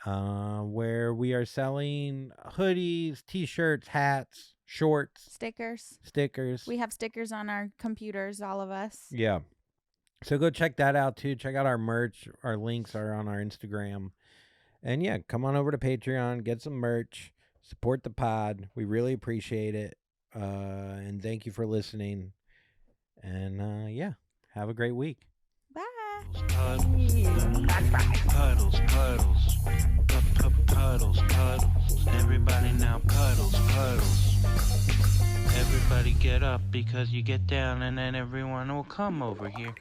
where we are selling hoodies, t-shirts, hats, shorts, stickers. We have stickers on our computers, all of us. Yeah. So go check that out too. Check out our merch. Our links are on our Instagram. And yeah, come on over to Patreon, get some merch, support the pod. We really appreciate it. And thank you for listening. And yeah, have a great week. Bye. Puddles, puddles. Everybody now puddles. Everybody get up because you get down and then everyone will come over here.